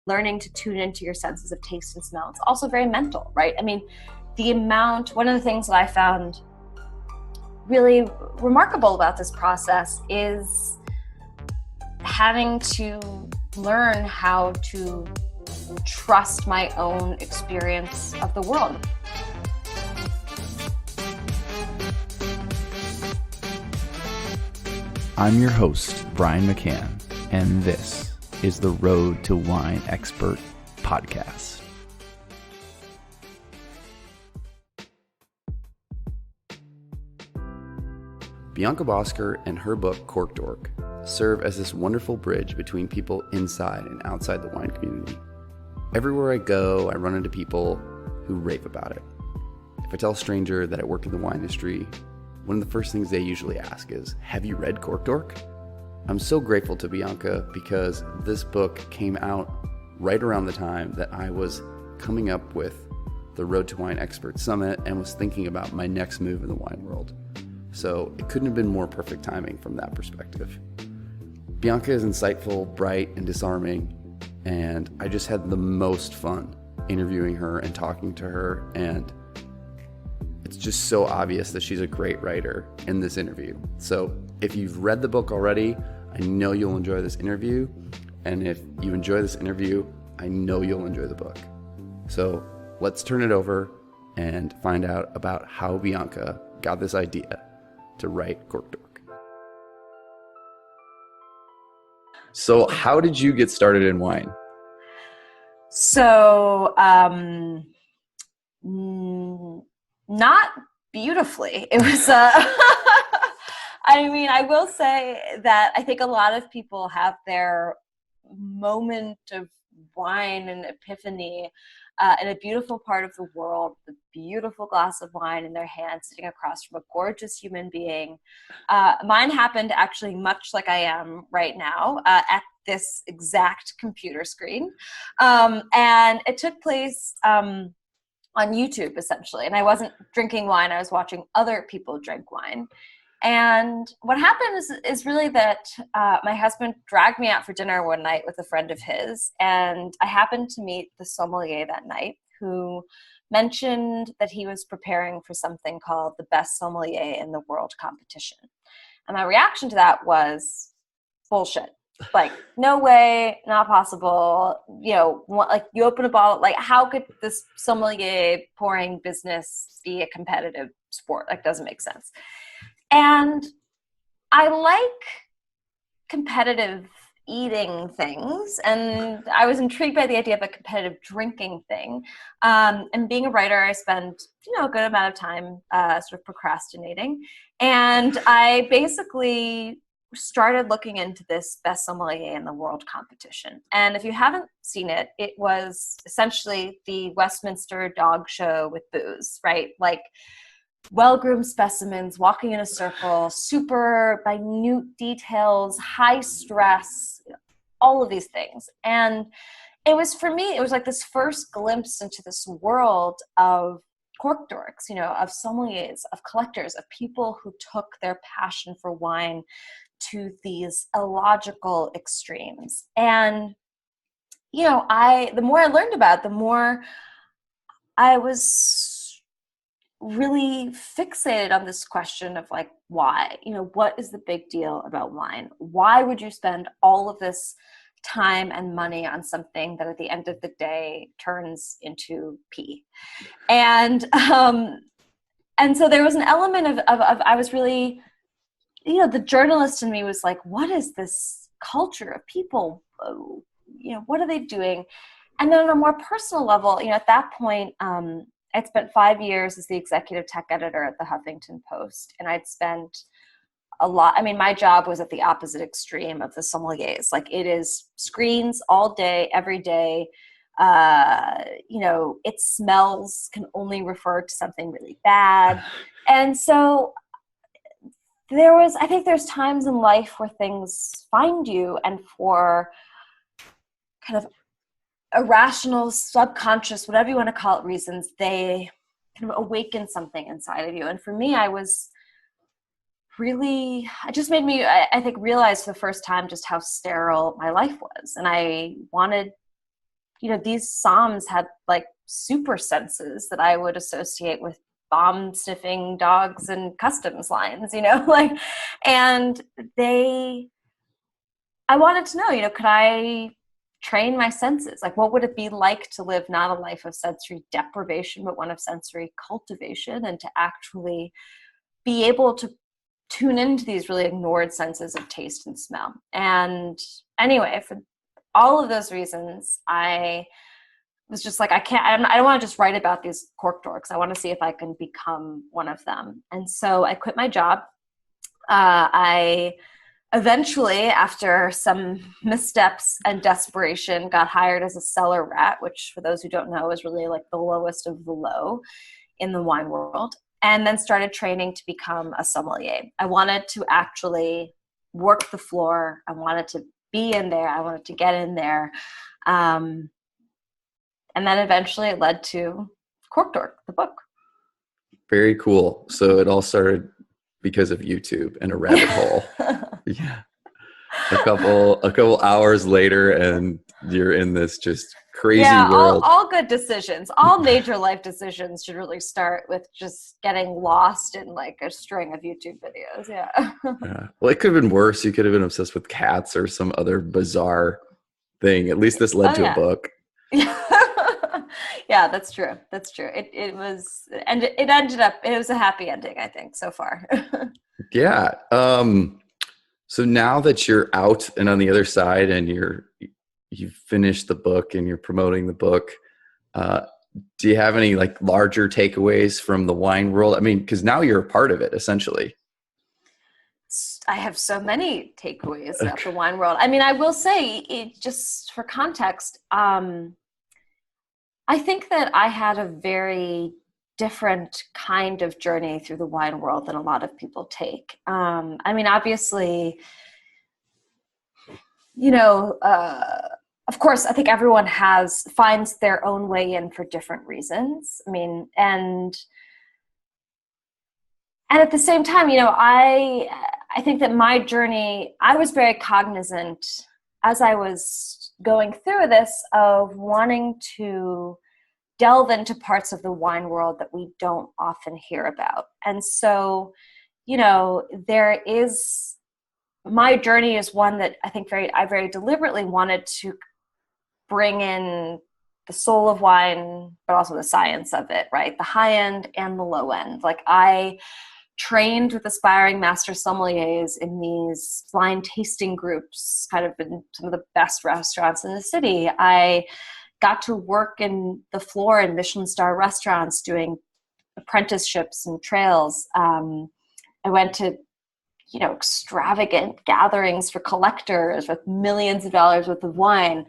learning to tune into your senses of taste and smell. It's also very mental, right? I mean, one of the things that I found really remarkable about this process is having to learn how to trust my own experience of the world. I'm your host, Brian McCann, and this is the Road to Wine Expert podcast. Bianca Bosker and her book, Cork Dork, serve as this wonderful bridge between people inside and outside the wine community. Everywhere I go, I run into people who rave about it. If I tell a stranger that I work in the wine industry, one of the first things they usually ask is, have you read Cork Dork? I'm so grateful to Bianca because this book came out right around the time that I was coming up with the Road to Wine Expert Summit and was thinking about my next move in the wine world. So it couldn't have been more perfect timing from that perspective. Bianca is insightful, bright, and disarming, and I just had the most fun interviewing her and talking to her, and it's just so obvious that she's a great writer in this interview. So if you've read the book already, I know you'll enjoy this interview. And if you enjoy this interview, I know you'll enjoy the book. So let's turn it over and find out about how Bianca got this idea to write Cork Dork. So how did you get started in wine? So, not beautifully. It was, I mean, I will say that I think a lot of people have their moment of wine and epiphany in a beautiful part of the world, with a beautiful glass of wine in their hand, sitting across from a gorgeous human being. Mine happened actually much like I am right now, at this exact computer screen. And it took place on YouTube, essentially. And I wasn't drinking wine, I was watching other people drink wine. And what happened is really that my husband dragged me out for dinner one night with a friend of his, and I happened to meet the sommelier that night, who mentioned that he was preparing for something called the Best Sommelier in the World competition. And my reaction to that was bullshit. Like, no way, not possible. You know, like, you open a bottle, like, how could this sommelier pouring business be a competitive sport? Like, doesn't make sense. And I like competitive eating things, and I was intrigued by the idea of a competitive drinking thing. And being a writer, I spend, a good amount of time sort of procrastinating. And I basically started looking into this Best Sommelier in the World competition. And if you haven't seen it, it was essentially the Westminster dog show with booze, right? Like, well-groomed specimens walking in a circle, super minute details, high stress, all of these things. And it was, for me, it was like this first glimpse into this world of cork dorks, of sommeliers, of collectors, of people who took their passion for wine to these illogical extremes. And, the more I learned about it, the more I was really fixated on this question of, like, why? What is the big deal about wine? Why would you spend all of this time and money on something that at the end of the day turns into pee? And so there was an element of I was really, the journalist in me was like, what is this culture of people? What are they doing? And then on a more personal level, at that point, I'd spent 5 years as the executive tech editor at the Huffington Post, and I'd spent a lot. I mean, my job was at the opposite extreme of the sommeliers. Like, it is screens all day, every day. It smells can only refer to something really bad. And so I think there's times in life where things find you, and for kind of irrational, subconscious, whatever you want to call it, reasons, they kind of awaken something inside of you. And for me, it just made me, I think, realize for the first time just how sterile my life was. And I wanted these somms had like super senses that I would associate with bomb sniffing dogs and customs lines, like, and I wanted to know, could I train my senses? Like, what would it be like to live not a life of sensory deprivation, but one of sensory cultivation, and to actually be able to tune into these really ignored senses of taste and smell. And anyway, for all of those reasons, I was just like, I don't want to just write about these cork dorks. I want to see if I can become one of them. And so I quit my job. I eventually, after some missteps and desperation, got hired as a cellar rat, which for those who don't know is really like the lowest of the low in the wine world. And then started training to become a sommelier. I wanted to actually work the floor. I wanted to be in there. I wanted to get in there. And then eventually it led to Cork Dork, the book. Very cool. So it all started because of YouTube and a rabbit hole. Yeah. A couple hours later and you're in this just crazy world. All good decisions, all major life decisions should really start with just getting lost in like a string of YouTube videos. Yeah. Yeah. Well, it could have been worse. You could have been obsessed with cats or some other bizarre thing. At least this led to a book. Yeah, that's true. That's true. It was, and it ended up, it was a happy ending, I think, so far. Yeah. So now that you're out and on the other side and you've finished the book and you're promoting the book, do you have any like larger takeaways from the wine world? I mean, because now you're a part of it, essentially. I have so many takeaways about the wine world. I mean, I will say, just for context, I think that I had a very different kind of journey through the wine world than a lot of people take. I mean, obviously, of course, I think everyone finds their own way in for different reasons. I mean, and at the same time, I think that my journey, I was very cognizant as I was going through this of wanting to delve into parts of the wine world that we don't often hear about. And so, my journey is one that I think I very deliberately wanted to bring in the soul of wine, but also the science of it, right? The high end and the low end. Like, I trained with aspiring master sommeliers in these blind tasting groups, kind of in some of the best restaurants in the city. I got to work in the floor in Michelin star restaurants doing apprenticeships and trails. I went to, extravagant gatherings for collectors with millions of dollars worth of wine.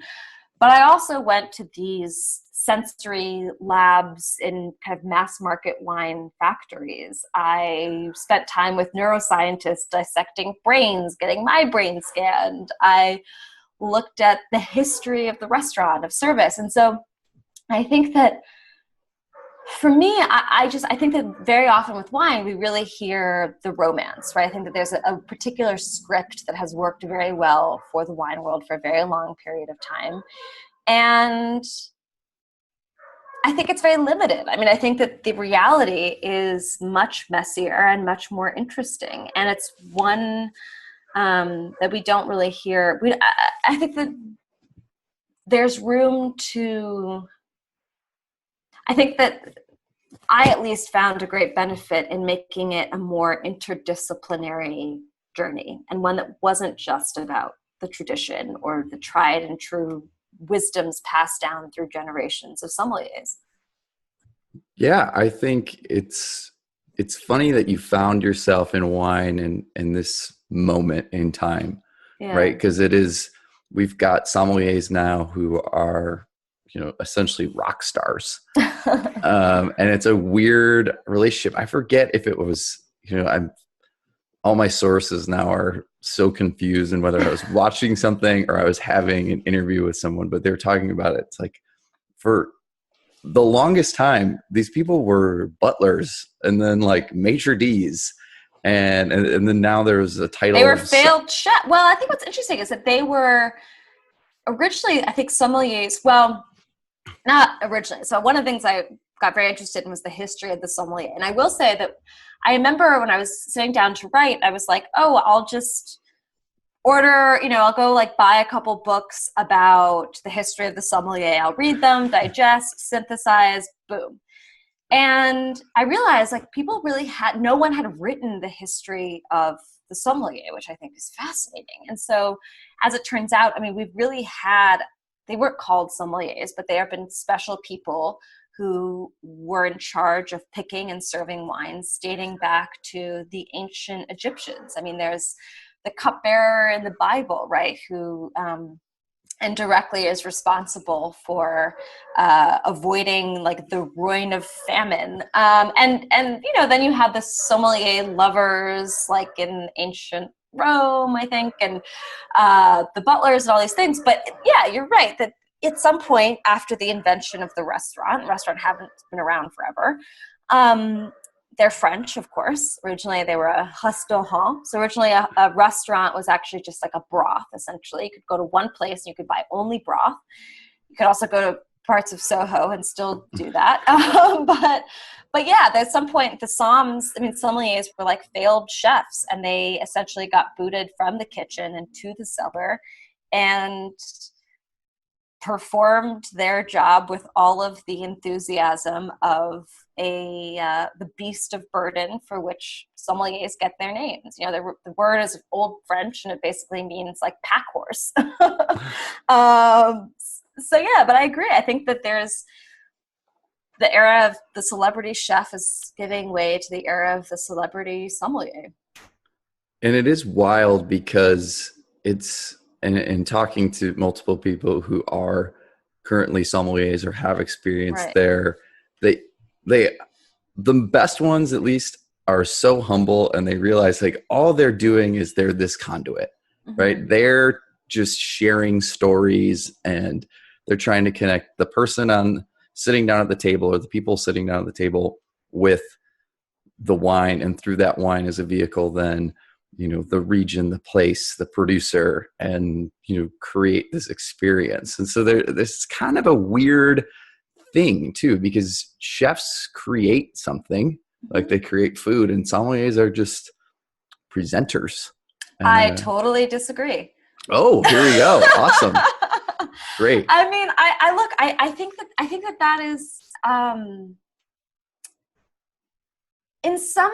But I also went to these sensory labs in kind of mass market wine factories. I spent time with neuroscientists dissecting brains, getting my brain scanned. I looked at the history of the restaurant, of service. And so I think that for me, I think that very often with wine, we really hear the romance, right? I think that there's a particular script that has worked very well for the wine world for a very long period of time. And I think it's very limited. I mean, I think that the reality is much messier and much more interesting. And it's one that we don't really hear. I think that there's room to, I think that I at least found a great benefit in making it a more interdisciplinary journey, and one that wasn't just about the tradition or the tried and true wisdoms passed down through generations of sommeliers. Yeah, I think it's funny that you found yourself in wine in this moment in time, right? Because we've got sommeliers now who are, essentially rock stars. And it's a weird relationship. I forget if it was, all my sources now are so confused in whether I was watching something or I was having an interview with someone, but they were talking about it. It's like, for the longest time, these people were butlers and then like maitre d's. And then now there's a title. They were failed chef. Well, I think what's interesting is that they were originally, I think, sommeliers. Well, Not originally. So one of the things I got very interested in was the history of the sommelier. And I will say that I remember when I was sitting down to write, I was like, oh, I'll just order, I'll go like buy a couple books about the history of the sommelier. I'll read them, digest, synthesize, boom. And I realized like no one had written the history of the sommelier, which I think is fascinating. And so as it turns out, I mean, we've really they weren't called sommeliers, but they have been special people who were in charge of picking and serving wines dating back to the ancient Egyptians. I mean, there's the cupbearer in the Bible, right, who indirectly is responsible for avoiding like the ruin of famine. And then you have the sommelier lovers like in ancient Rome, I think, and the butlers and all these things. But yeah, you're right that at some point after the invention of the restaurant haven't been around forever. They're French, of course. Originally, they were a restaurant. So originally, a restaurant was actually just like a broth, essentially. You could go to one place and you could buy only broth. You could also go to parts of Soho and still do that. But yeah, at some point, sommeliers were like failed chefs, and they essentially got booted from the kitchen and to the cellar and performed their job with all of the enthusiasm of the beast of burden for which sommeliers get their names. The word is Old French, and it basically means like pack horse. So yeah, but I agree. I think that there's the era of the celebrity chef is giving way to the era of the celebrity sommelier. And it is wild because and talking to multiple people who are currently sommeliers or have experience Right. there, the best ones at least are so humble, and they realize like all they're doing is they're this conduit, Mm-hmm. right? They're just sharing stories, and they're trying to connect the person sitting down at the table, or the people sitting down at the table, with the wine, and through that wine as a vehicle, then the region, the place, the producer, and create this experience. And so this is kind of a weird thing too, because chefs create something, like they create food, and sommeliers are just presenters. I totally disagree. Oh, here we go. Awesome. Great. I mean, I think that is in some.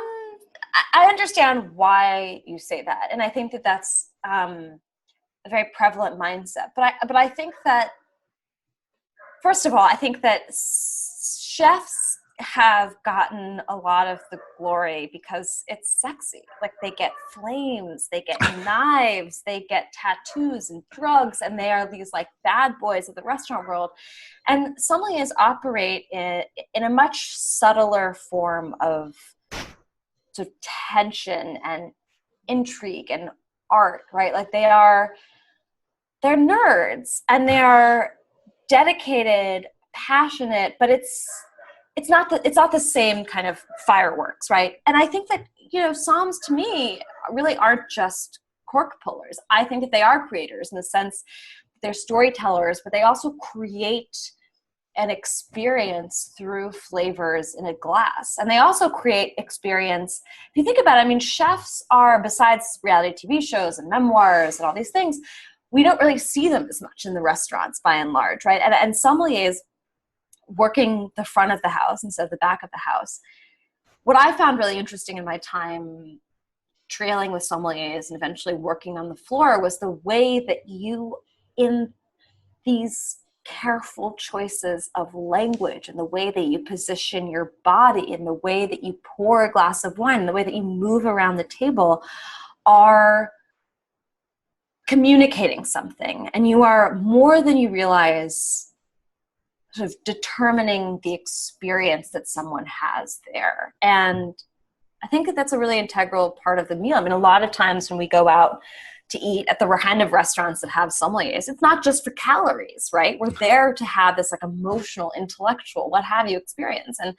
I understand why you say that, and I think that that's a very prevalent mindset. But I think that, first of all, I think that chefs have gotten a lot of the glory because it's sexy. Like they get flames, they get knives, they get tattoos and drugs, and they are these like bad boys of the restaurant world. And sommeliers operate in a much subtler form of sort of tension and intrigue and art, right? Like they're nerds, and they are dedicated, passionate, but it's not the same kind of fireworks, right? And I think that somms to me really aren't just cork pullers. I think that they are creators in the sense that they're storytellers, but they also create an experience through flavors in a glass. And they also create experience. If you think about it, I mean, chefs are, besides reality TV shows and memoirs and all these things, we don't really see them as much in the restaurants by and large, right? And sommeliers working the front of the house instead of the back of the house. What I found really interesting in my time trailing with sommeliers and eventually working on the floor was the way that you, in these careful choices of language and the way that you position your body and the way that you pour a glass of wine and the way that you move around the table are communicating something. And you are, more than you realize, sort of determining the experience that someone has there. And I think that that's a really integral part of the meal. I mean, a lot of times when we go out to eat at the kind of restaurants that have sommeliers, it's not just for calories, right? We're there to have this like emotional, intellectual, what have you experience. And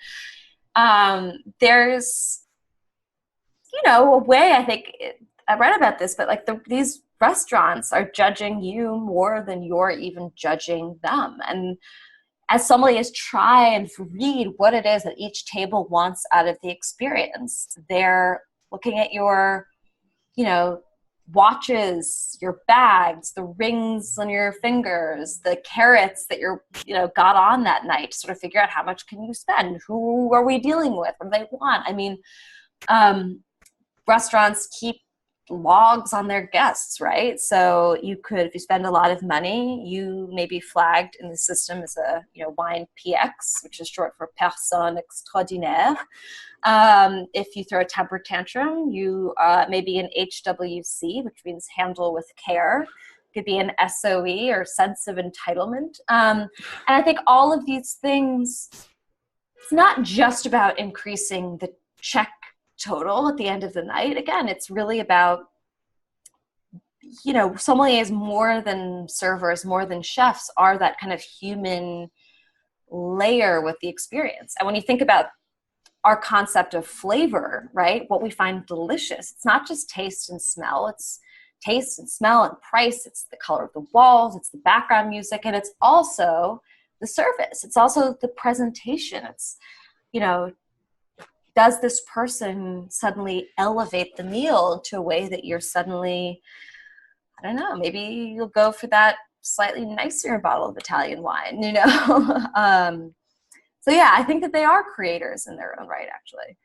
there's, a way, I think, I read about this, but like these restaurants are judging you more than you're even judging them. And as sommeliers try and read what it is that each table wants out of the experience. They're looking at your, watches, your bags, the rings on your fingers, the carrots that you're, got on that night to sort of figure out how much can you spend? Who are we dealing with? What do they want? I mean, restaurants keep logs on their guests, right? So you could, if you spend a lot of money, you may be flagged in the system as a, wine PX, which is short for personne extraordinaire. If you throw a temper tantrum, you may be an HWC, which means handle with care. It could be an SOE, or sense of entitlement. And I think all of these things, it's not just about increasing the check total at the end of the night. Again, it's really about, sommeliers more than servers, more than chefs, are that kind of human layer with the experience. And when you think about our concept of flavor, right, what we find delicious, it's not just taste and smell, it's taste and smell and price, it's the color of the walls, it's the background music, and it's also the service, it's also the presentation. It's, does this person suddenly elevate the meal to a way that you're suddenly, I don't know, maybe you'll go for that slightly nicer bottle of Italian wine, So yeah, I think that they are creators in their own right, actually.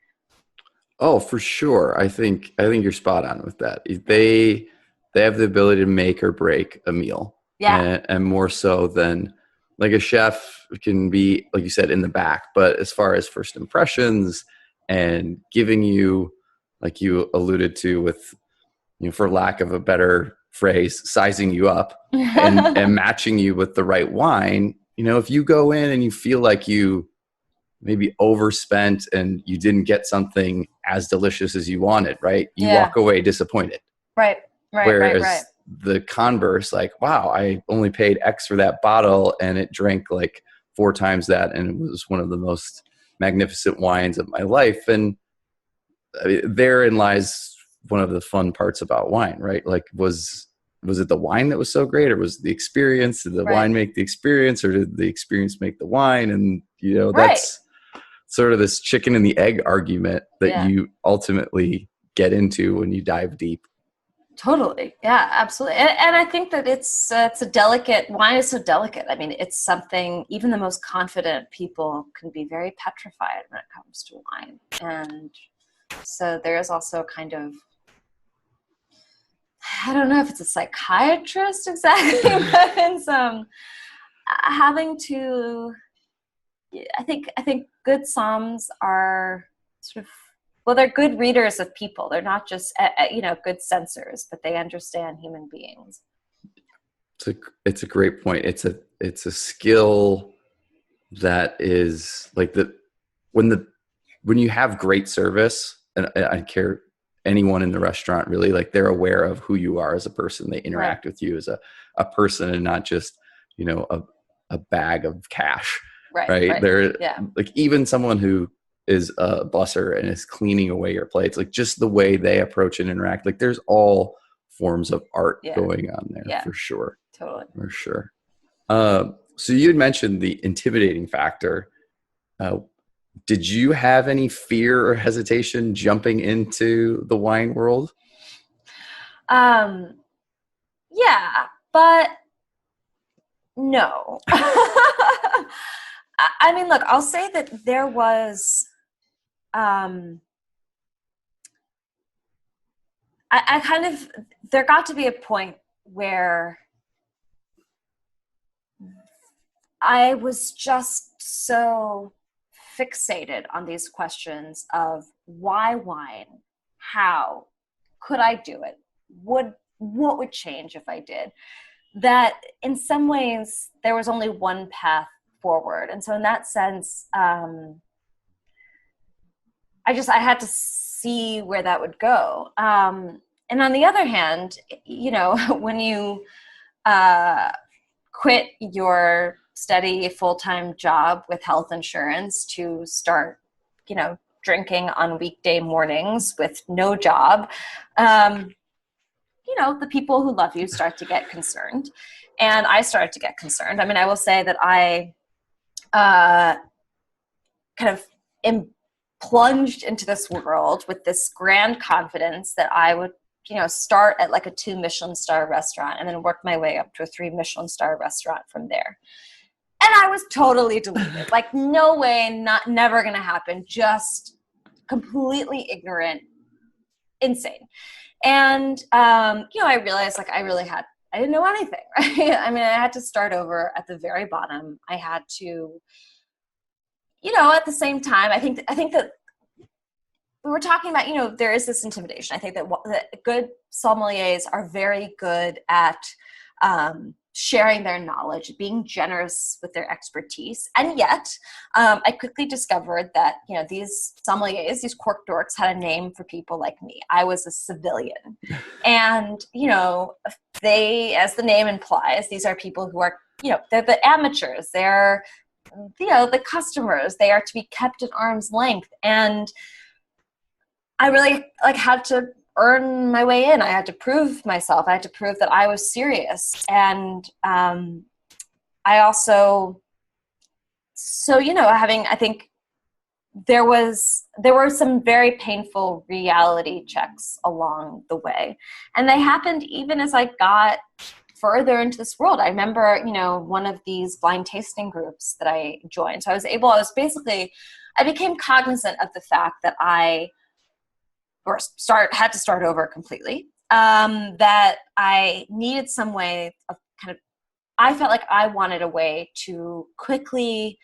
Oh, for sure. I think you're spot on with that. They have the ability to make or break a meal. Yeah. And more so than like a chef can be, like you said, in the back. But as far as first impressions and giving you, like you alluded to with, for lack of a better phrase, sizing you up and matching you with the right wine, if you go in and you feel like you maybe overspent and you didn't get something as delicious as you wanted, right? You walk away disappointed. Right. Whereas the converse, like, wow, I only paid X for that bottle and it drank like 4 times that. And it was one of the most magnificent wines of my life. And I mean, therein lies one of the fun parts about wine, right? Like, was it the wine that was so great, or was the experience? Did the wine make the experience, or did the experience make the wine? And, that's sort of this chicken and the egg argument that you ultimately get into when you dive deep. Totally. Yeah, absolutely. And I think that it's a delicate, wine is so delicate. I mean, it's something, even the most confident people can be very petrified when it comes to wine. And so there is also kind of, I don't know if it's a psychiatrist exactly, but it's having to, I think good somms are sort of, well, they're good readers of people. They're not just, good censors, but they understand human beings. It's a great point. It's a skill that is like when you have great service, and I care anyone in the restaurant really, like, they're aware of who you are as a person. They interact with you as a person and not just, a bag of cash. Right. They're like, even someone who is a busser and is cleaning away your plates, like, just the way they approach and interact, like, there's all forms of art going on there for sure. Totally. For sure. So you had mentioned the intimidating factor. Did you have any fear or hesitation jumping into the wine world? Yeah, but no. I mean, look, I'll say that there was, there got to be a point where I was just so fixated on these questions of why wine, how could I do it, what would change if I did, that in some ways there was only one path forward. And so in that sense, I had to see where that would go. And on the other hand, when you quit your steady full-time job with health insurance to start, drinking on weekday mornings with no job, the people who love you start to get concerned. And I started to get concerned. I mean, I will say that I kind of plunged into this world with this grand confidence that I would, start at like a 2 Michelin star restaurant and then work my way up to a 3 Michelin star restaurant from there. And I was totally deluded. Like, no way, never going to happen. Just completely ignorant, insane. And, I realized like I didn't know anything, right? I mean, I had to start over at the very bottom. I had to, at the same time, I think that we were talking about, there is this intimidation. I think that good sommeliers are very good at sharing their knowledge, being generous with their expertise. And yet, I quickly discovered that, these sommeliers, these Cork Dorks, had a name for people like me. I was a civilian. And, they, as the name implies, these are people who are, they're the amateurs. They're, the customers. They are to be kept at arm's length. And I really had to earn my way in. I had to prove myself. I had to prove that I was serious. And I also, I think there were some very painful reality checks along the way. And they happened even as I got further into this world. I remember, one of these blind tasting groups that I joined. So I became cognizant of the fact that I had to start over completely. That I needed some way of I felt like I wanted a way to quickly,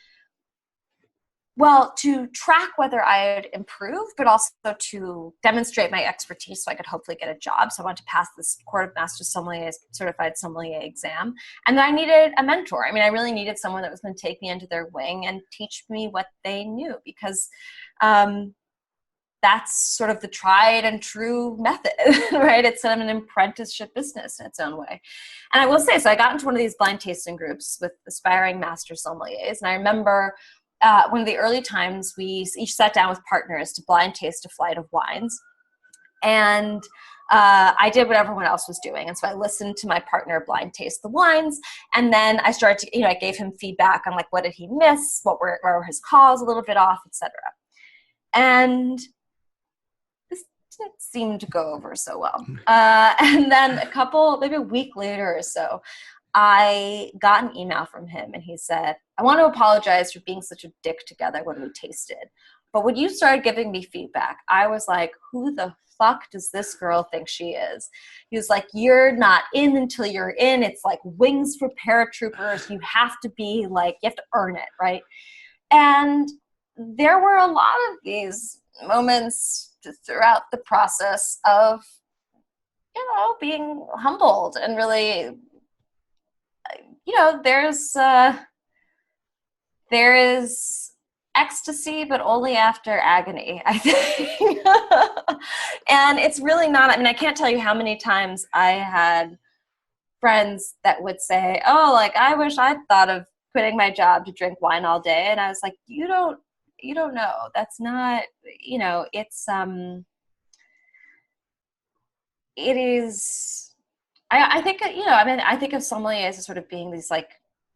to track whether I had improved, but also to demonstrate my expertise so I could hopefully get a job. So I wanted to pass this Court of Master Sommelier certified sommelier exam. And then I needed a mentor. I mean, I really needed someone that was going to take me under their wing and teach me what they knew, because that's sort of the tried and true method, right? It's sort of an apprenticeship business in its own way. And I will say, so I got into one of these blind tasting groups with aspiring master sommeliers. And I remember one of the early times we each sat down with partners to blind taste a flight of wines. And I did what everyone else was doing. And so I listened to my partner blind taste the wines. And then I started to, I gave him feedback on like, what did he miss? Where were his calls a little bit off, et cetera. And this didn't seem to go over so well. And then maybe a week later or so, I got an email from him and he said, I want to apologize for being such a dick together when we tasted. But when you started giving me feedback, I was like, who the fuck does this girl think she is? He was like, you're not in until you're in. It's like wings for paratroopers. You have to be like, you have to earn it, right? And there were a lot of these moments throughout the process of, being humbled and really, there is ecstasy, but only after agony, I think. And it's really not, I can't tell you how many times I had friends that would say, oh, like, I wish I'd thought of quitting my job to drink wine all day. And I was like, you don't know. That's not, it is, I think, I think of sommeliers as sort of being these like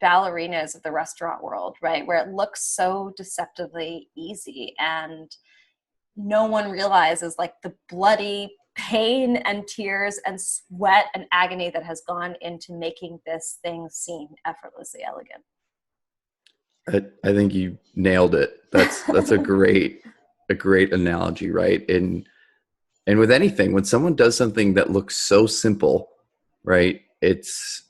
ballerinas of the restaurant world, right? Where it looks so deceptively easy and no one realizes like the bloody pain and tears and sweat and agony that has gone into making this thing seem effortlessly elegant. I think you nailed it. That's a great analogy, right? And with anything, when someone does something that looks so simple, right? It's,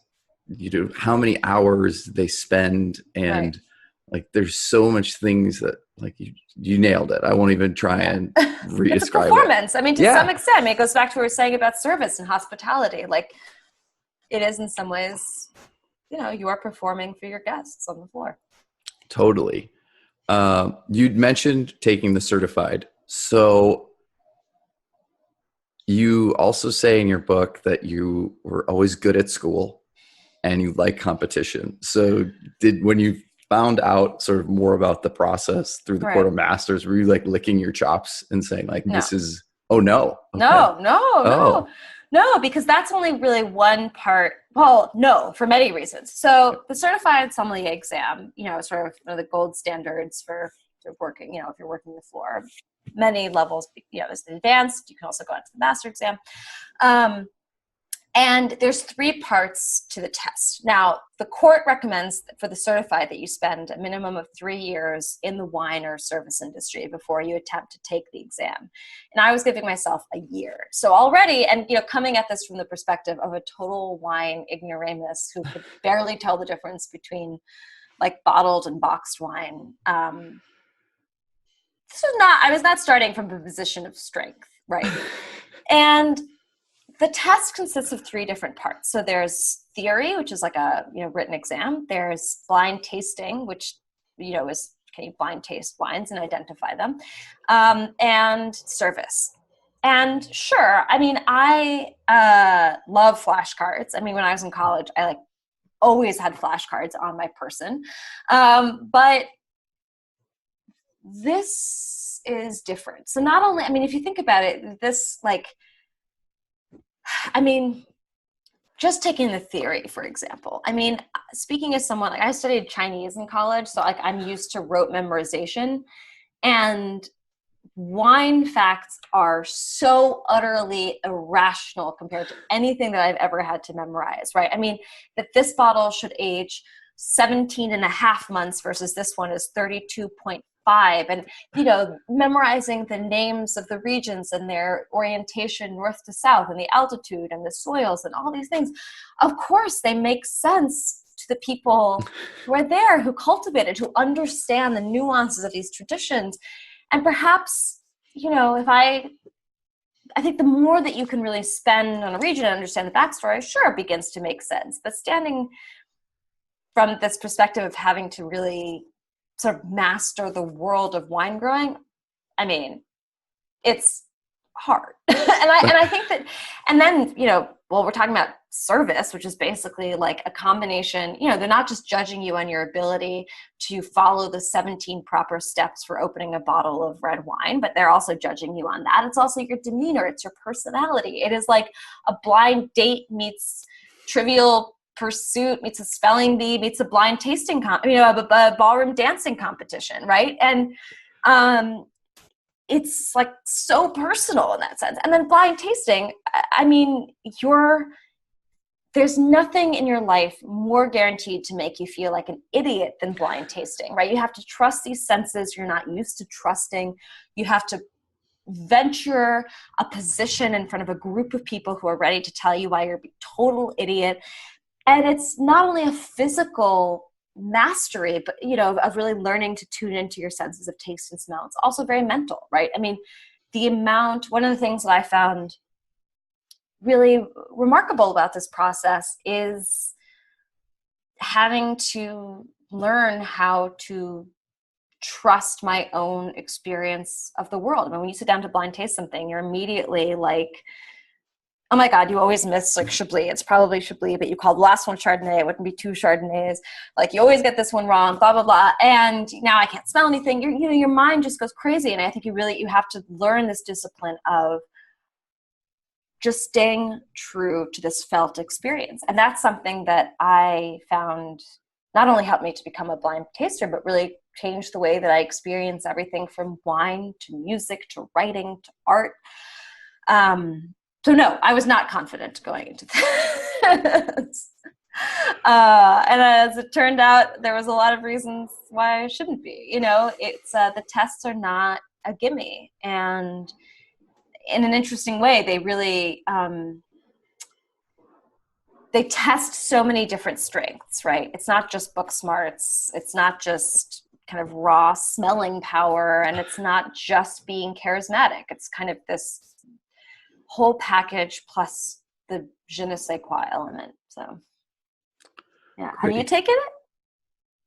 how many hours they spend and right. Like there's so much things that like you nailed it. I won't even try and re-describe it's a performance. it. To some extent, it goes back to what we were saying about service and hospitality. Like it is in some ways, you are performing for your guests on the floor. Totally. You'd mentioned taking the certified. So you also say in your book that you were always good at school and you like competition. So when you found out sort of more about the process through the Court of Masters, were you like licking your chops and saying like, this is, oh no. Okay. No, because that's only really one part Well, no, for many reasons. So the certified sommelier exam, sort of one of the gold standards for working, if you're working the floor, many levels, is advanced. You can also go on to the master exam. And there's 3 parts to the test. Now, the court recommends for the certified that you spend a minimum of 3 years in the wine or service industry before you attempt to take the exam. And I was giving myself a year. So already, and coming at this from the perspective of a total wine ignoramus who could barely tell the difference between like bottled and boxed wine. I was not starting from a position of strength, right? And the test consists of 3 different parts. So there's theory, which is like a written exam. There's blind tasting, which is can you blind taste wines and identify them, and service. And sure, I mean, I love flashcards. I mean, when I was in college, I always had flashcards on my person, but this is different. So not only, I mean, if you think about it, this just taking the theory, for example. I mean, speaking as someone, I studied Chinese in college, so I'm used to rote memorization. And wine facts are so utterly irrational compared to anything that I've ever had to memorize, right? I mean, that this bottle should age 17 and a half months versus this one is 32.5. And, memorizing the names of the regions and their orientation north to south and the altitude and the soils and all these things, of course, they make sense to the people who are there, who cultivate it, who understand the nuances of these traditions. And perhaps, I think the more that you can really spend on a region and understand the backstory, sure, it begins to make sense. But standing from this perspective of having to really sort of master the world of wine growing, I mean, it's hard. and I think that, and then, we're talking about service, which is basically like a combination, they're not just judging you on your ability to follow the 17 proper steps for opening a bottle of red wine, but they're also judging you on that. It's also your demeanor. It's your personality. It is like a blind date meets Trivial Pursuit meets a spelling bee meets a blind tasting a ballroom dancing competition, right? And it's so personal in that sense. And then blind tasting, I mean, there's nothing in your life more guaranteed to make you feel like an idiot than blind tasting, right? You have to trust these senses you're not used to trusting. You have to venture a position in front of a group of people who are ready to tell you why you're a total idiot. And it's not only a physical mastery, but, of really learning to tune into your senses of taste and smell. It's also very mental, right? I mean, one of the things that I found really remarkable about this process is having to learn how to trust my own experience of the world. I mean, when you sit down to blind taste something, you're immediately like, oh my God, you always miss Chablis. It's probably Chablis, but you called the last one Chardonnay. It wouldn't be 2 Chardonnays. You always get this one wrong, blah, blah, blah. And now I can't smell anything. Your mind just goes crazy. And I think you have to learn this discipline of just staying true to this felt experience. And that's something that I found not only helped me to become a blind taster, but really changed the way that I experience everything from wine to music to writing to art. So no, I was not confident going into this. And as it turned out, there was a lot of reasons why I shouldn't be. It's the tests are not a gimme. And in an interesting way, they really they test so many different strengths, right? It's not just book smarts. It's not just kind of raw smelling power. And it's not just being charismatic. It's kind of this whole package plus the je ne sais quoi element. So, yeah. Have you taken it?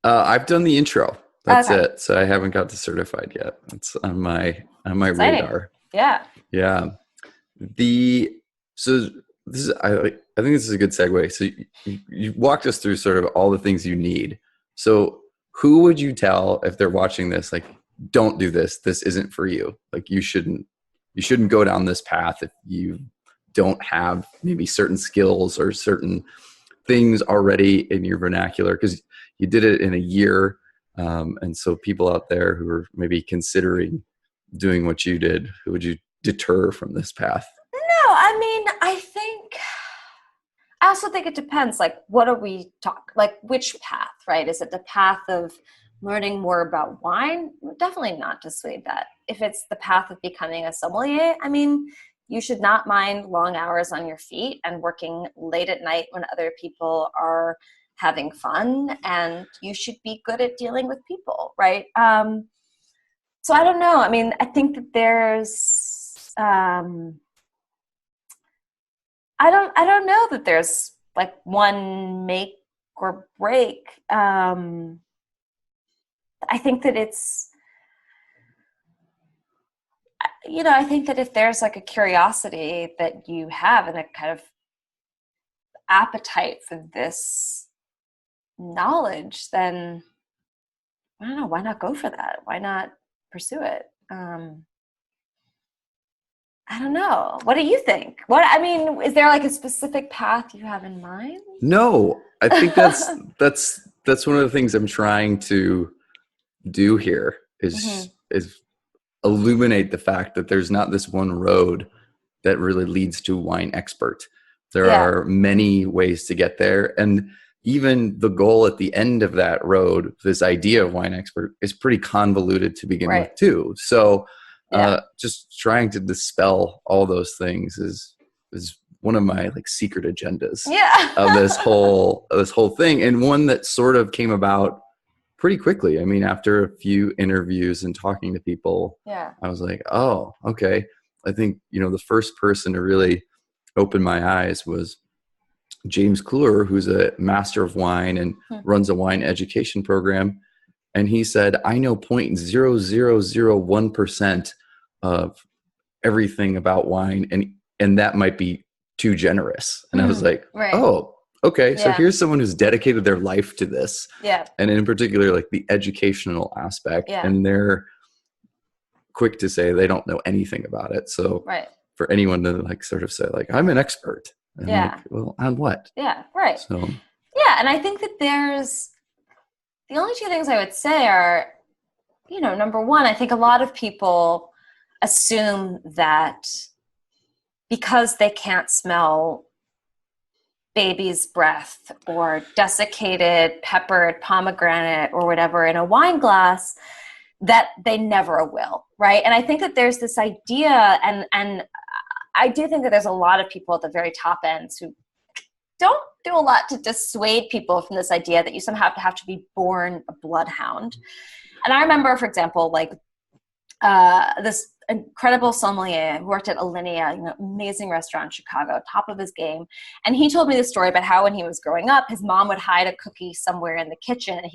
I've done the intro. That's Okay. it. So I haven't got the certified yet. It's on my Exciting. radar. Yeah. Yeah. So this is, I think this is a good segue. So you walked us through sort of all the things you need. So who would you tell if they're watching this, don't do this. This isn't for you. You shouldn't go down this path if you don't have maybe certain skills or certain things already in your vernacular? Because you did it in a year. And so people out there who are maybe considering doing what you did, who would you deter from this path? No, I mean, I also think it depends, like, what are we like, which path, right? Is it the path of learning more about wine? Definitely not dissuade that. If it's the path of becoming a sommelier, I mean, you should not mind long hours on your feet and working late at night when other people are having fun, and you should be good at dealing with people, right? So I don't know. I mean, I think that there's, I don't know that there's like one make or break. I think that it's, I think that if there's like a curiosity that you have and a kind of appetite for this knowledge, then I don't know, why not go for that? Why not pursue it? I don't know. What do you think? Is there like a specific path you have in mind? No, I think that's one of the things I'm trying to do here is illuminate the fact that there's not this one road that really leads to wine expert. There are many ways to get there. And even the goal at the end of that road, this idea of wine expert, is pretty convoluted to begin with too. So just trying to dispel all those things is one of my like secret agendas of this whole thing. And one that sort of came about pretty quickly. I mean, after a few interviews and talking to people, I was like, oh, okay. I think, the first person to really open my eyes was James Kluwer, who's a master of wine and runs a wine education program. And he said, I know 0.0001% of everything about wine. And that might be too generous. And I was like, oh, okay. So here's someone who's dedicated their life to this. Yeah. And in particular, like the educational aspect. Yeah. And they're quick to say they don't know anything about it. So for anyone to like sort of say like, I'm an expert. And like, well, on what? Yeah. Right. So and I think that there's the only two things I would say are, number one, I think a lot of people assume that because they can't smell baby's breath or desiccated peppered pomegranate or whatever in a wine glass, that they never will, right? And I think that there's this idea, and I do think that there's a lot of people at the very top ends who don't do a lot to dissuade people from this idea that you somehow have to be born a bloodhound. And I remember, for example, like this incredible sommelier who worked at Alinea, amazing restaurant in Chicago, top of his game. And he told me this story about how when he was growing up, his mom would hide a cookie somewhere in the kitchen and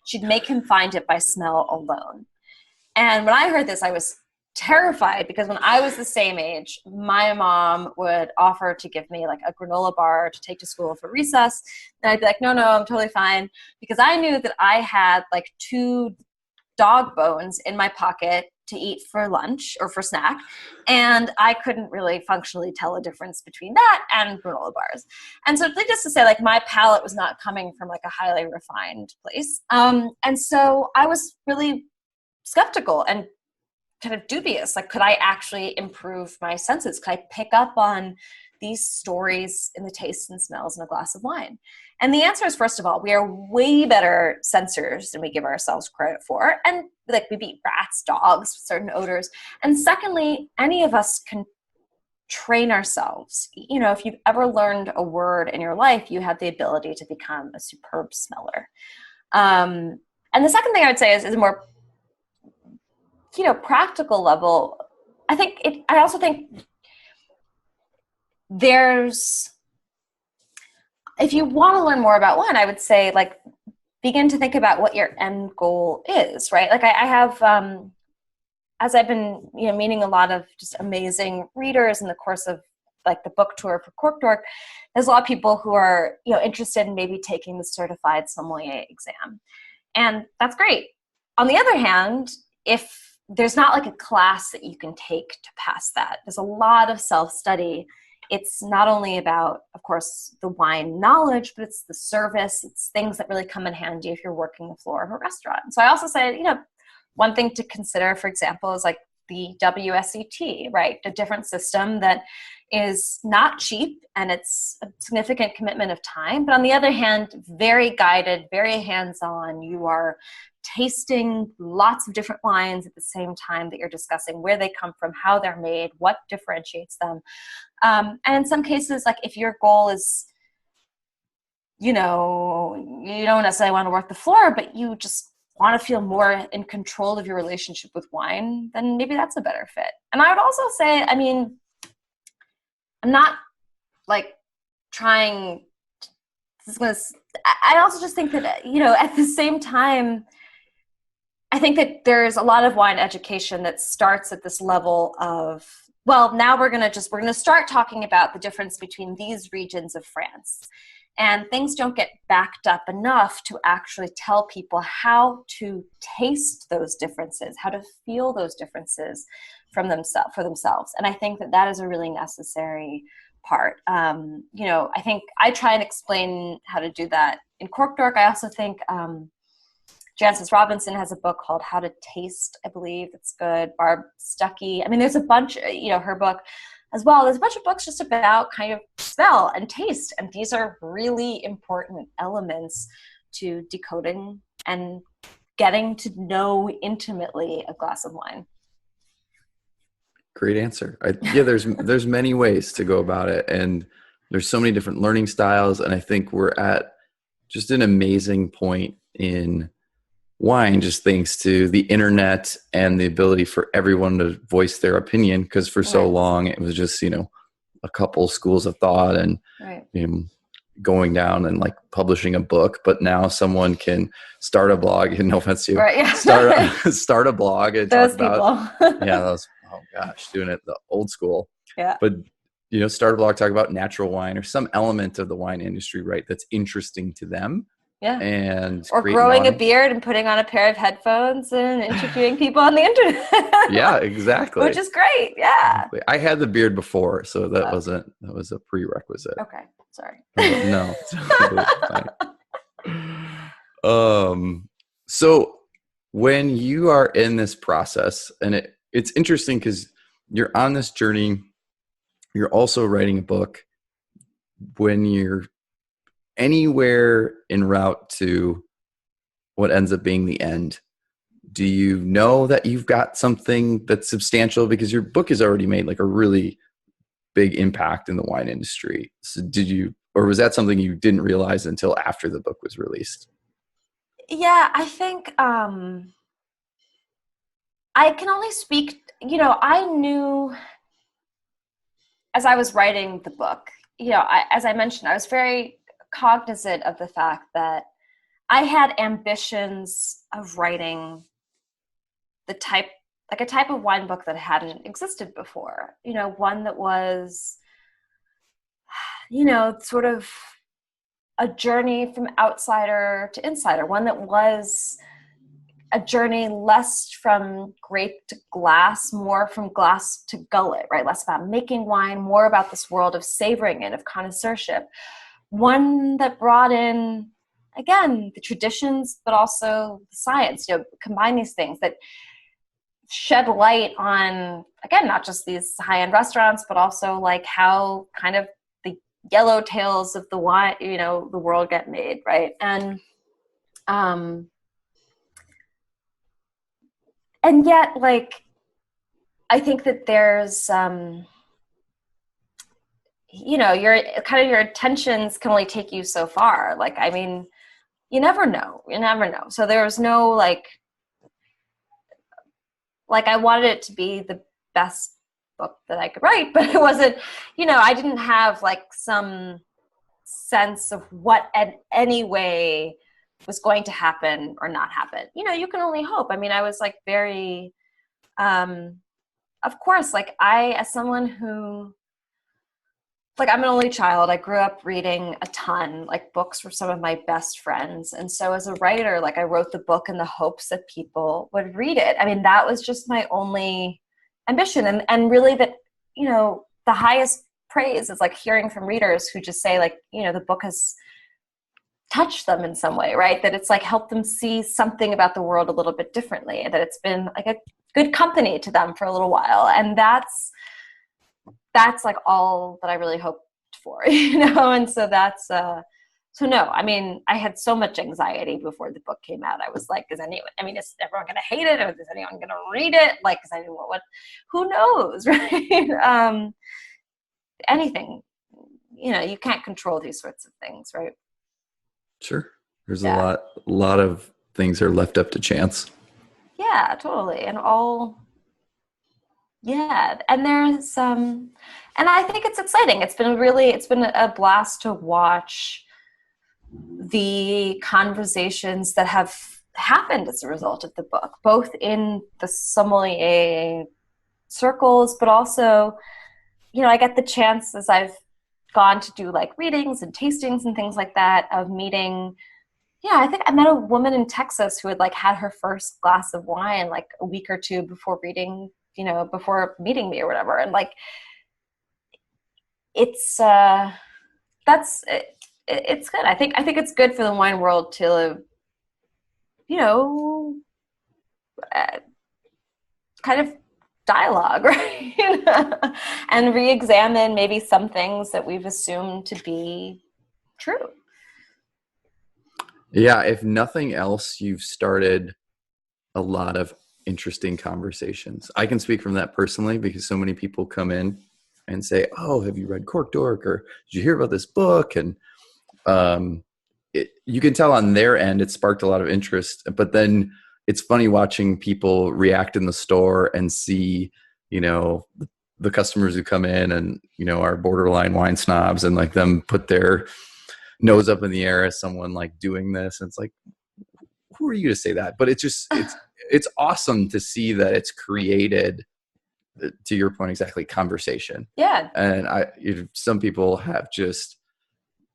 she'd make him find it by smell alone. And when I heard this, I was terrified because when I was the same age, my mom would offer to give me like a granola bar to take to school for recess. And I'd be like, no, I'm totally fine. Because I knew that I had like 2 dog bones in my pocket to eat for lunch or for snack. And I couldn't really functionally tell a difference between that and granola bars. And so just to say, like, my palate was not coming from like a highly refined place. And so I was really skeptical and kind of dubious. Like, could I actually improve my senses? Could I pick up on these stories in the tastes and smells in a glass of wine? And the answer is, first of all, we are way better sensors than we give ourselves credit for. And like, we beat rats, dogs, certain odors. And secondly, any of us can train ourselves. If you've ever learned a word in your life, you have the ability to become a superb smeller. And the second thing I would say is a more, practical level. I also think if you want to learn more about wine, I would say, like, begin to think about what your end goal is, right? Like I have, as I've been, meeting a lot of just amazing readers in the course of like the book tour for Cork Dork, there's a lot of people who are, interested in maybe taking the certified sommelier exam. And that's great. On the other hand, if there's not like a class that you can take to pass that, there's a lot of self-study it's not only about, of course, the wine knowledge, but it's the service. It's things that really come in handy if you're working the floor of a restaurant. So I also say, one thing to consider, for example, is like the WSET, right? A different system that is not cheap and it's a significant commitment of time. But on the other hand, very guided, very hands-on. You are tasting lots of different wines at the same time that you're discussing where they come from, how they're made, what differentiates them. And in some cases, like if your goal is, you don't necessarily want to work the floor, but you just want to feel more in control of your relationship with wine, then maybe that's a better fit. And I would also say, I'm not like trying, I also just think that, at the same time, I think that there's a lot of wine education that starts at this level of, well, now we're going to start talking about the difference between these regions of France. And things don't get backed up enough to actually tell people how to taste those differences, how to feel those differences for themselves. And I think that is a really necessary part. I think I try and explain how to do that in Cork Dork. I also think Jancis Robinson has a book called How to Taste, I believe. It's good. Barb Stuckey. There's a bunch, her book as well. There's a bunch of books just about kind of smell and taste. And these are really important elements to decoding and getting to know intimately a glass of wine. Great answer. There's many ways to go about it. And there's so many different learning styles. And I think we're at just an amazing point in wine, just thanks to the internet and the ability for everyone to voice their opinion. Because for so long, it was just, a couple schools of thought and going down and like publishing a book. But now someone can start a blog, and no offense to you, right, yeah. start a blog and those talk about, doing it the old school. Yeah. But, start a blog, talk about natural wine or some element of the wine industry, right? That's interesting to them. Yeah. Or growing a beard and putting on a pair of headphones and interviewing people on the internet. Yeah, exactly. Which is great. Yeah. I had the beard before, so that was a prerequisite. Okay. Sorry. No. Fine. So when you are in this process, and it's interesting because you're on this journey, you're also writing a book. When you're anywhere en route to what ends up being the end, do you know that you've got something that's substantial? Because your book has already made like a really big impact in the wine industry. So or was that something you didn't realize until after the book was released? Yeah, I think I can only speak, I knew as I was writing the book, as I mentioned, I was very cognizant of the fact that I had ambitions of writing a type of wine book that hadn't existed before, one that was, sort of a journey from outsider to insider, one that was a journey less from grape to glass, more from glass to gullet, right? Less about making wine, more about this world of savoring it, of connoisseurship. One that brought in, again, the traditions, but also the science, combine these things that shed light on, again, not just these high-end restaurants, but also like how kind of the yellow tales of the wine, the world get made, right? And yet, like, I think that there's, your intentions can only take you so far. Like, you never know. So there was no like I wanted it to be the best book that I could write, but it wasn't, I didn't have like some sense of what in any way was going to happen or not happen. You can only hope. I was like very, of course, like as someone who, like, I'm an only child. I grew up reading a ton. Like, books were some of my best friends. And so as a writer, like, I wrote the book in the hopes that people would read it. that was just my only ambition. And really that, the highest praise is like hearing from readers who just say like, you know, the book has touched them in some way, right? That it's like helped them see something about the world a little bit differently, and that it's been like a good company to them for a little while. And that's like all that I really hoped for, you know? And so that's, so no, I mean, I had so much anxiety before the book came out. I was like, is everyone going to hate it? Or is anyone going to read it? Like, cause I knew who knows, right? Anything, you know, you can't control these sorts of things, right? Sure. There's Yeah. a lot of things are left up to chance. Yeah, totally. Yeah. And there's, and I think it's exciting. It's been a blast to watch the conversations that have happened as a result of the book, both in the sommelier circles, but also, you know, I get the chance as I've gone to do like readings and tastings and things like that of meeting. Yeah, I think I met a woman in Texas who had like had her first glass of wine like a week or two before reading, you know, before meeting me or whatever. And like, it's, that's, it's good. I think it's good for the wine world to, you know, uh, kind of dialogue, right? And re-examine maybe some things that we've assumed to be true. Yeah, if nothing else, you've started a lot of interesting conversations. I can speak from that personally because so many people come in and say, "Oh, have you read Cork Dork?" or "Did you hear about this book?" And you can tell on their end it sparked a lot of interest. But then it's funny watching people react in the store and see, you know, the customers who come in and, you know, are borderline wine snobs and like them put their nose up in the air as someone like doing this. And it's like, who are you to say that? But it's awesome to see that it's created, to your point exactly, conversation. Yeah. And some people have just,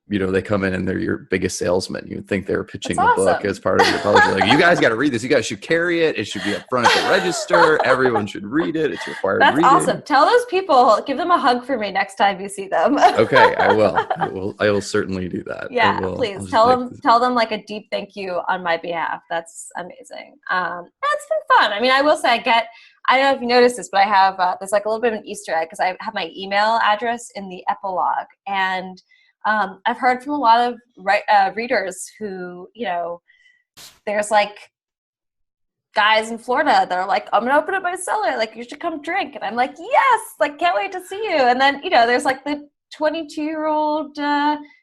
you know, they come in and they're your biggest salesman. You would think they're pitching That's the book awesome. as part of your publisher. Like, you guys got to read this. You guys should carry it. It should be up front at the register. Everyone should read it. It's required That's reading. awesome. Tell those people, give them a hug for me next time you see them. Okay, I will. I will certainly do that. Yeah, please tell them like a deep thank you on my behalf. That's amazing. That's been fun. I mean, I will say I don't know if you noticed this, but I have there's like a little bit of an Easter egg because I have my email address in the epilogue, and I've heard from a lot of readers who, you know, there's like guys in Florida that are like, I'm gonna open up my cellar, like you should come drink. And I'm like, yes, like can't wait to see you. And then, you know, there's like the 22-year-old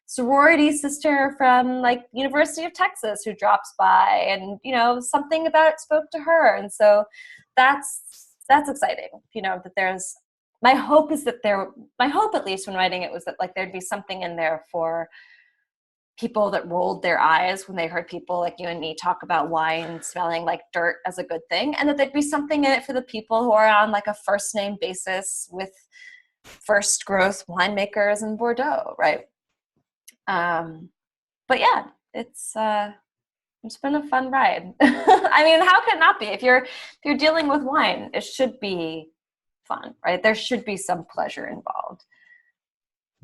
sorority sister from like University of Texas who drops by, and, you know, something about it spoke to her. And so that's exciting, you know, that there's, my hope at least when writing it was that like there'd be something in there for people that rolled their eyes when they heard people like you and me talk about wine smelling like dirt as a good thing, and that there'd be something in it for the people who are on like a first name basis with first growth winemakers in Bordeaux, right? But yeah, it's been a fun ride. I mean, how can it not be? If you're dealing with wine, it should be fun, right? There should be some pleasure involved.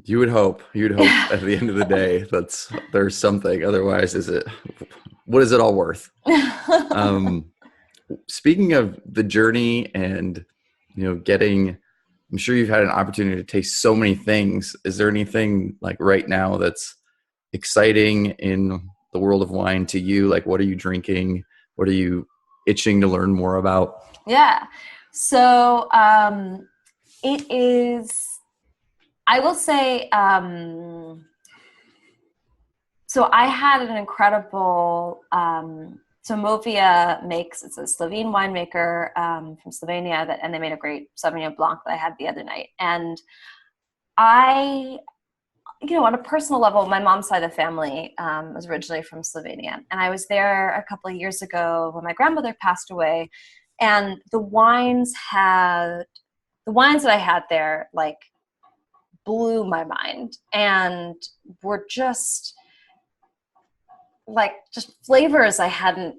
You would hope at the end of the day there's something. Otherwise, what is it all worth? Speaking of the journey and, you know, I'm sure you've had an opportunity to taste so many things. Is there anything like right now that's exciting in the world of wine to you? Like, what are you drinking? What are you itching to learn more about? Yeah. So it is, I will say, so I had an incredible, so Movia it's a Slovene winemaker from Slovenia, and they made a great Sauvignon Blanc that I had the other night. And I, you know, on a personal level, my mom's side of the family was originally from Slovenia. And I was there a couple of years ago when my grandmother passed away. And the wines that I had there, like, blew my mind and were just flavors I hadn't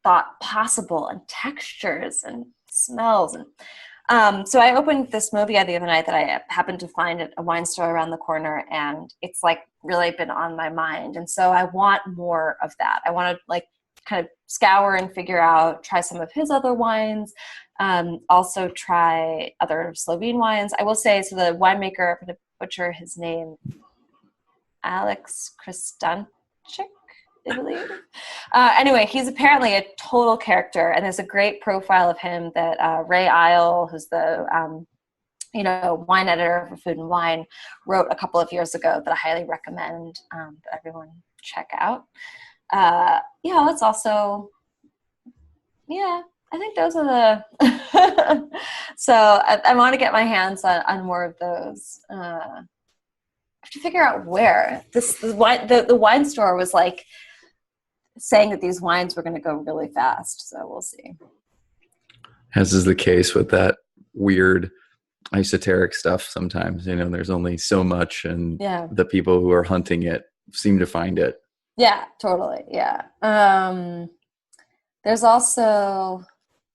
thought possible, and textures and smells. And So I opened this movie the other night that I happened to find at a wine store around the corner, and it's like really been on my mind. And so I want more of that. I want to like kind of scour and try some of his other wines. Also try other Slovene wines. I will say, so the winemaker, I'm going to butcher his name, Alex Kristanchik, I believe. Anyway, he's apparently a total character, and there's a great profile of him that Ray Isle, who's the wine editor for Food and Wine, wrote a couple of years ago that I highly recommend that everyone check out. It's also, I think those are the. So I want to get my hands on more of those. I have to figure out where the wine store was like saying that these wines were going to go really fast. So we'll see. As is the case with that weird esoteric stuff sometimes, there's only so much, and the people who are hunting it seem to find it. Yeah, totally. Yeah. There's also,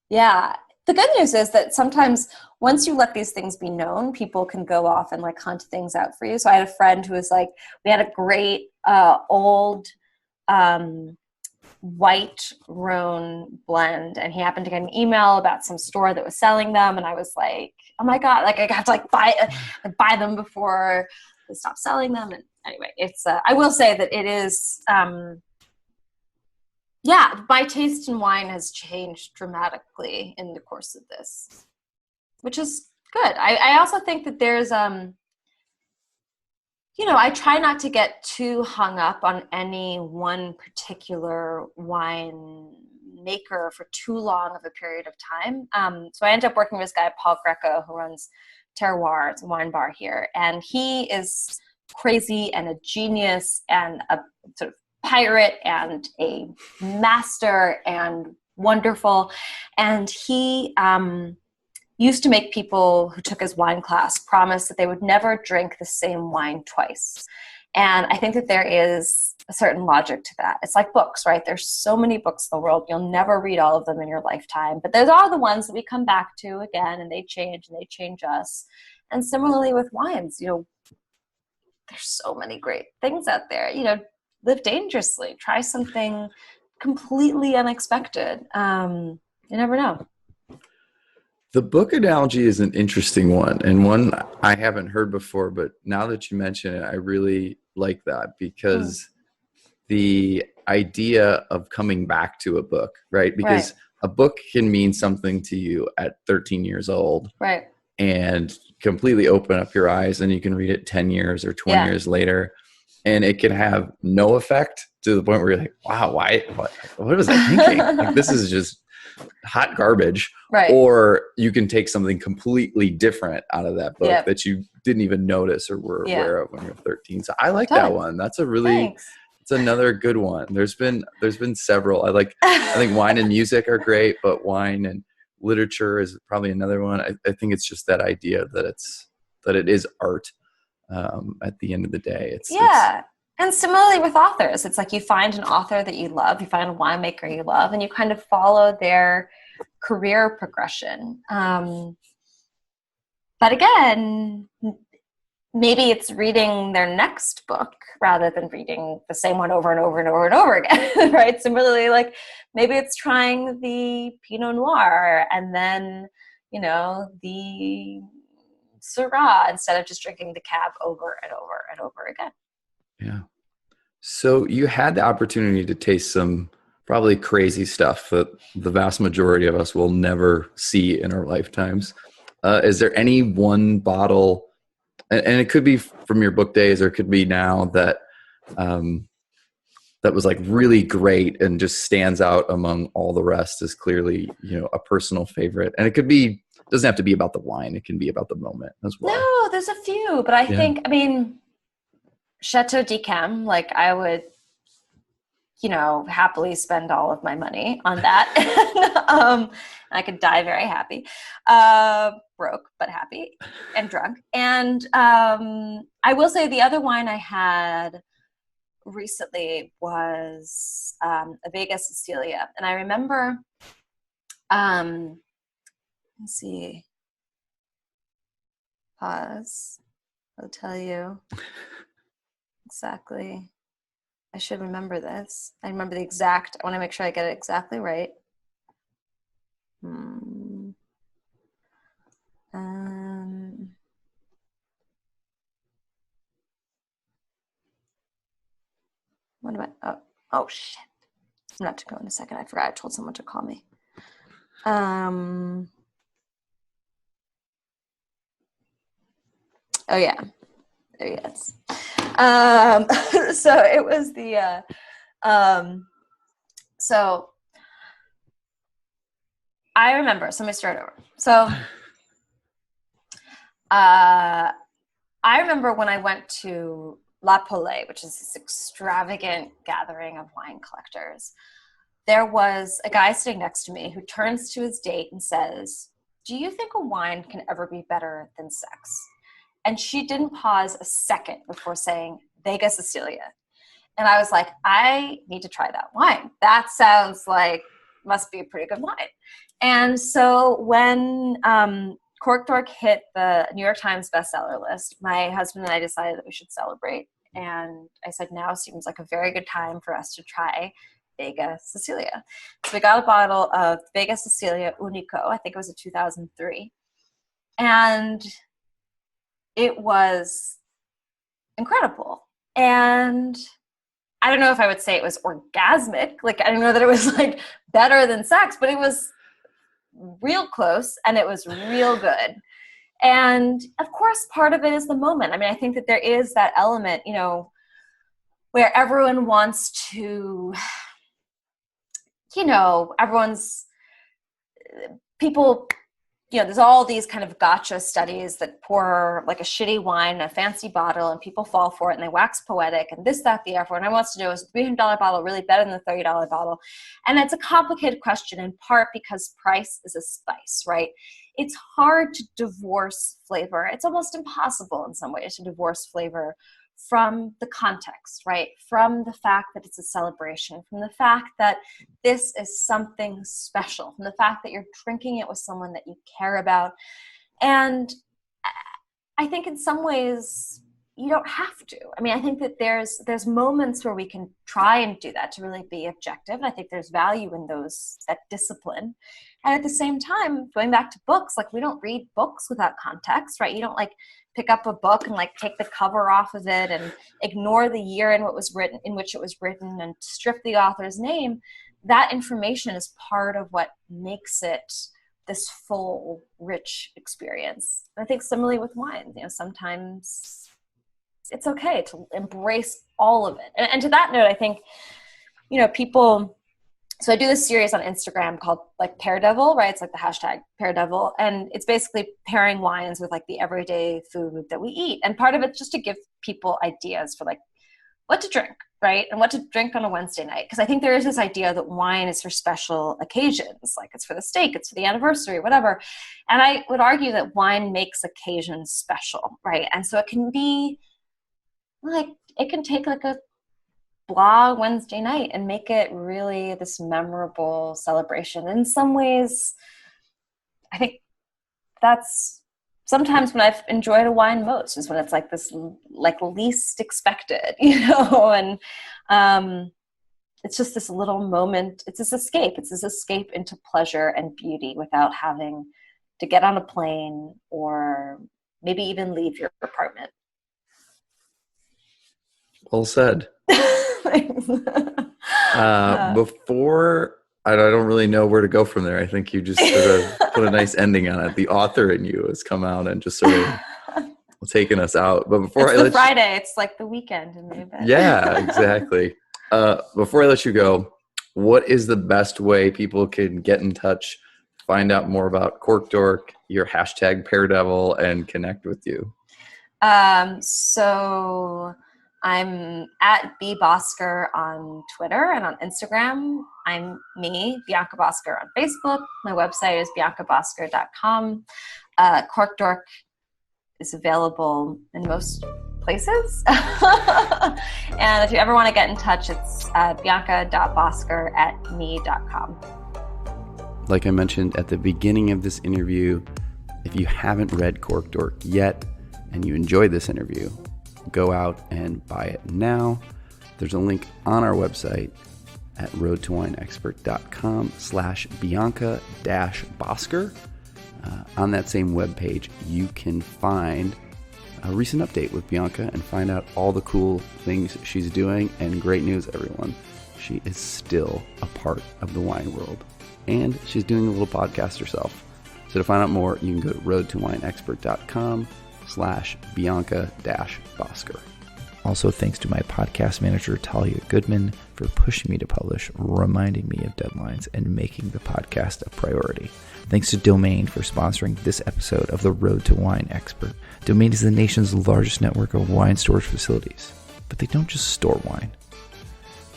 the good news is that sometimes once you let these things be known, people can go off and like hunt things out for you. So I had a friend who was like, we had a great old white Rhone blend, and he happened to get an email about some store that was selling them, and I was like, oh my God, like I got to like buy them before they stop selling them. And anyway, it's I will say that it is my taste in wine has changed dramatically in the course of this, which is good. I also think that there's I try not to get too hung up on any one particular wine maker for too long of a period of time. So I ended up working with this guy, Paul Greco, who runs Terroir. It's a wine bar here. And he is crazy and a genius and a sort of pirate and a master and wonderful. And he used to make people who took his wine class promise that they would never drink the same wine twice. And I think that there is a certain logic to that. It's like books, right? There's so many books in the world. You'll never read all of them in your lifetime. But those are the ones that we come back to again, and they change us. And similarly with wines, there's so many great things out there. Live dangerously. Try something completely unexpected. You never know. The book analogy is an interesting one, and one I haven't heard before, but now that you mention it, I really like that, because the idea of coming back to a book, right? Because a book can mean something to you at 13 years old. Right. And completely open up your eyes, and you can read it 10 years or 20 years later, and it can have no effect to the point where you're like, wow, what was I thinking? Like, this is just hot garbage. Right. Or you can take something completely different out of that book that you didn't even notice or were aware of when you were 13. So I like that one. That's a really, it's another good one. There's been several. I think wine and music are great, but wine and literature is probably another one. I think it's just that idea that it is art. At the end of the day, it's and similarly with authors, it's like you find an author that you love, you find a winemaker you love, and you kind of follow their career progression. But again, maybe it's reading their next book rather than reading the same one over and over and over and over again, right? Similarly, like maybe it's trying the Pinot Noir and then, the Syrah instead of just drinking the Cab over and over and over again. Yeah. So you had the opportunity to taste some probably crazy stuff that the vast majority of us will never see in our lifetimes. Is there any one bottle, and it could be from your book days or it could be now, that was like really great and just stands out among all the rest as clearly, a personal favorite? And it doesn't have to be about the wine. It can be about the moment as well. No, there's a few, but I think, Chateau d'Yquem, like I would, happily spend all of my money on that. I could die very happy, broke, but happy and drunk. And I will say the other wine I had recently was a Vega Sicilia. And I remember, let's see, Pause. I'll tell you exactly. I should remember this. I remember the exact, I want to make sure I get it exactly right. What am I? Oh shit. I'm not to go in a second. I forgot I told someone to call me. Oh yeah. There he is. So it was the so I remember, so let me start over. So I remember when I went to La Pollet, which is this extravagant gathering of wine collectors. There was a guy sitting next to me who turns to his date and says, "Do you think a wine can ever be better than sex?" And she didn't pause a second before saying, "Vega Sicilia." And I was like, I need to try that wine. That sounds like must be a pretty good wine. And so when Cork Dork hit the New York Times bestseller list, my husband and I decided that we should celebrate. And I said, now seems like a very good time for us to try Vega Sicilia. So we got a bottle of Vega Sicilia Unico. I think it was a 2003. And it was incredible. And I don't know if I would say it was orgasmic. Like, I don't know that it was like better than sex, but it was real close and it was real good. And of course, part of it is the moment. I mean, I think that there is that element, you know, where everyone wants to, you know, people, you know, there's all these kind of gotcha studies that pour like a shitty wine in a fancy bottle and people fall for it and they wax poetic and this, that, the other. And I wants to know, is the $300 bottle really better than the $30 bottle? And it's a complicated question in part because price is a spice, right? It's hard to divorce flavor. It's almost impossible in some ways to divorce flavor from the context, right? From the fact that it's a celebration, from the fact that this is something special, from the fact that you're drinking it with someone that you care about. And I think in some ways you don't have to. I mean, I think that there's moments where we can try and do that to really be objective. And I think there's value in that discipline. And at the same time, going back to books, like we don't read books without context, right? You don't like pick up a book and like take the cover off of it and ignore the year in which it was written and strip the author's name. That information is part of what makes it this full, rich experience. And I think similarly with wine, you know, sometimes it's okay to embrace all of it. And to that note, I think, you know, so I do this series on Instagram called like Pear Devil, right? It's like the hashtag Pear Devil. And it's basically pairing wines with like the everyday food that we eat. And part of it's just to give people ideas for like what to drink, right? And what to drink on a Wednesday night. Because I think there is this idea that wine is for special occasions, like it's for the steak, it's for the anniversary, whatever. And I would argue that wine makes occasions special, right? And so it can be like, it can take like a blah Wednesday night and make it really this memorable celebration. In some ways, I think that's sometimes when I've enjoyed a wine most is when it's like this, like least expected, you know, and it's just this little moment. It's this escape. It's this escape into pleasure and beauty without having to get on a plane or maybe even leave your apartment. Well said. Before, I don't really know where to go from there. I think you just sort of put a nice ending on it. The author in you has come out and just sort of taken us out. But before it's Friday, it's like the weekend in my bed. Yeah, exactly. Before I let you go, what is the best way people can get in touch, find out more about Cork Dork, your hashtag Pear Devil, and connect with you? So I'm at B Bosker on Twitter and on Instagram. I'm me, Bianca Bosker on Facebook. My website is biancabosker.com. Cork Dork is available in most places. And if you ever want to get in touch, it's bianca.bosker@me.com. Like I mentioned at the beginning of this interview, If you haven't read Cork Dork yet and you enjoyed this interview, go out and buy it now. There's a link on our website at roadtowinexpert.com/Bianca-Bosker. On that same webpage, you can find a recent update with Bianca and find out all the cool things she's doing. And great news, everyone, she is still a part of the wine world. And she's doing a little podcast herself. So to find out more, you can go to roadtowinexpert.com/Bianca-Bosker. Also, thanks to my podcast manager, Talia Goodman, for pushing me to publish, reminding me of deadlines, and making the podcast a priority. Thanks to Domain for sponsoring this episode of The Road to Wine Expert. Domain is the nation's largest network of wine storage facilities, but they don't just store wine.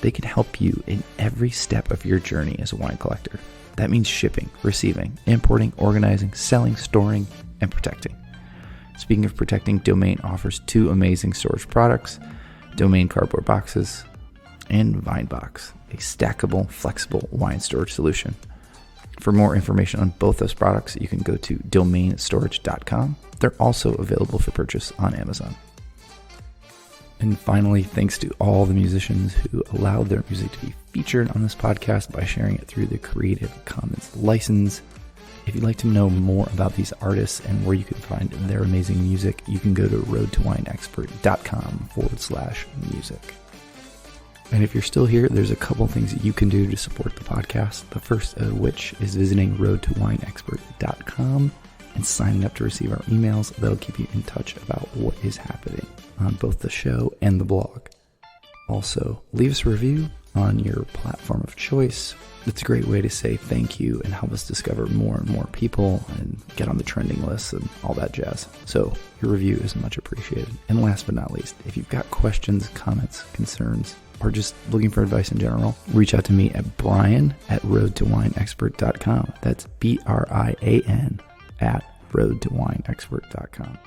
They can help you in every step of your journey as a wine collector. That means shipping, receiving, importing, organizing, selling, storing, and protecting. Speaking of protecting, Domain offers 2 amazing storage products: Domain cardboard boxes and VineBox, a stackable, flexible wine storage solution. For more information on both those products, you can go to domainstorage.com. They're also available for purchase on Amazon. And finally, thanks to all the musicians who allowed their music to be featured on this podcast by sharing it through the Creative Commons license. If you'd like to know more about these artists and where you can find their amazing music, you can go to roadtowinexpert.com/music. And if you're still here, there's a couple things that you can do to support the podcast. The first of which is visiting roadtowinexpert.com and signing up to receive our emails. That'll keep you in touch about what is happening on both the show and the blog. Also, leave us a review on your platform of choice. It's a great way to say thank you and help us discover more and more people and get on the trending lists and all that jazz. So your review is much appreciated. And last but not least, if you've got questions, comments, concerns, or just looking for advice in general, reach out to me at brian@roadtowinexpert.com. That's BRIAN @roadtowinexpert.com.